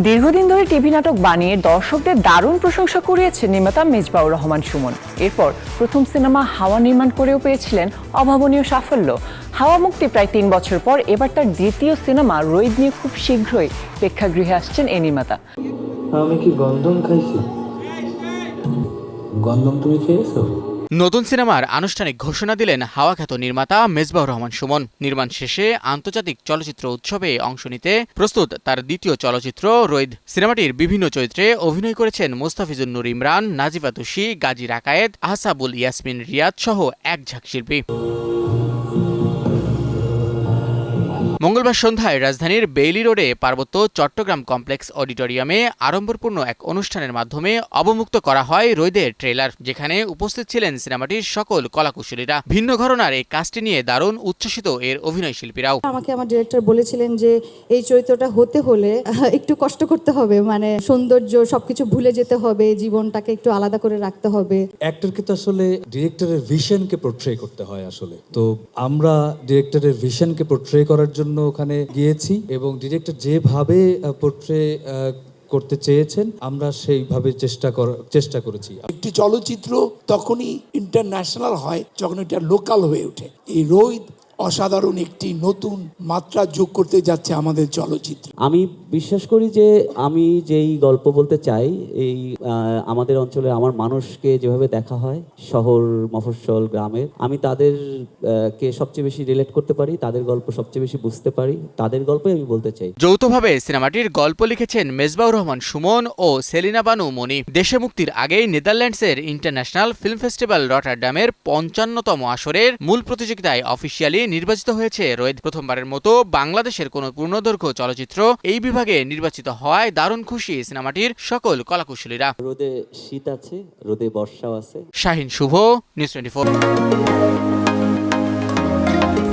দীর্ঘদিন ধরে টিভি নাটক বানিয়ে দর্শকদের দারুণ প্রশংসা কুড়িয়েছেন নির্মাতা মেজবাউর রহমান সুমন। এরপর প্রথম সিনেমা হাওয়া নির্মাণ করেও পেয়েছিলেন অভাবনীয় সাফল্য। হাওয়া মুক্তি প্রায় ৩ বছর পর এবার তার দ্বিতীয় সিনেমা রোদ নিয়ে খুব শীঘ্রই প্রেক্ষাগৃহে আসছেন এই নির্মাতা। আমি কি গন্ধম খাইছি? গন্ধম তুমি খেয়েছো? নতুন সিনেমার আনুষ্ঠানিক ঘোষণা দিলেন হাওয়া খ্যাত নির্মাতা মেজবাউর রহমান সুমন। নির্মাণ শেষে আন্তর্জাতিক চলচ্চিত্র উৎসবে অংশ নিতে প্রস্তুত তার দ্বিতীয় চলচ্চিত্র রোদ। সিনেমাটির বিভিন্ন চরিত্রে অভিনয় করেছেন মোস্তাফিজুর নূর ইমরান, নাজিফা তুষি, গাজী রাকায়েত, আহসাবুল ইয়াসমিন রিয়াদ সহ এক ঝাঁক শিল্পী। মঙ্গলবার সন্ধ্যায় রাজধানীর বেইলি রোডে পার্বত্য চট্টগ্রাম কমপ্লেক্স অডিটোরিয়ামে আড়ম্বরপূর্ণ এক অনুষ্ঠানের মাধ্যমে অবমুক্ত করা হয় রোদের ট্রেলার, যেখানে উপস্থিত ছিলেন সিনেমাটির সকল কলাকুশলীরা। ভিন্ন ঘরানার এই কাজটি নিয়ে দারুণ উচ্ছ্বসিত এর অভিনয় শিল্পীরাও। আমাকে আমার ডিরেক্টর বলেছিলেন যে এই চরিত্রটা হতে হলে একটু কষ্ট করতে হবে, মানে সৌন্দর্য সবকিছু ভুলে যেতে হবে, জীবনটাকে একটু আলাদা করে রাখতে হবে। অ্যাক্টরকে তো আসলে ডিরেক্টরের ভিশনকে পোর্ট্রে করতে হয় আসলে। তো আমরা ডিরেক্টরের ভিশনকে পোর্ট্রে করার জন্য ওখানে গিয়েছি এবং ডিরেক্টর যেভাবে পোর্ট্রে করতে চেয়েছেন আমরা সেইভাবে চেষ্টা করেছি। একটি চলচ্চিত্র তখনই ইন্টারন্যাশনাল হয় যখন এটা লোকাল হয়ে ওঠে। এই রোদ অসাধারণ একটি নতুন মাত্রা যোগ করতে যাচ্ছে আমাদের চলচ্চিত্র। আমি বিশ্বাস করি যে আমি যেই গল্প বলতে চাই, এই আমাদের অঞ্চলে আমার মানুষকে যেভাবে দেখা হয়, শহর মফস্বল গ্রামের, আমি তাদের কে সবচেয়ে বেশি রিলেট করতে পারি, তাদের গল্প সবচেয়ে বেশি বুঝতে পারি, তাদের গল্পই আমি বলতে চাই। যৌথভাবে সিনেমাটির গল্প লিখেছেন মেজবাউর রহমান সুমন ও সেলিনা বানু মনি। দেশে মুক্তির আগেই নেদারল্যান্ডসের ইন্টারন্যাশনাল ফিল্ম ফেস্টিভ্যাল রটারডামের ৫৫তম আসরের মূল প্রতিযোগিতায় অফিসিয়ালি নির্বাচিত হয়েছে রোদ। প্রথমবারের মতো বাংলাদেশের কোনো পূর্ণদৈর্ঘ্য চলচ্চিত্র এই বিভাগে নির্বাচিত হওয়ায় দারুণ খুশি সিনেমাটির সকল কলাকুশলীরা। রোদে শীত আছে, রোদে বর্ষাও আছে। শাহিন শুভ, নিউজ 24।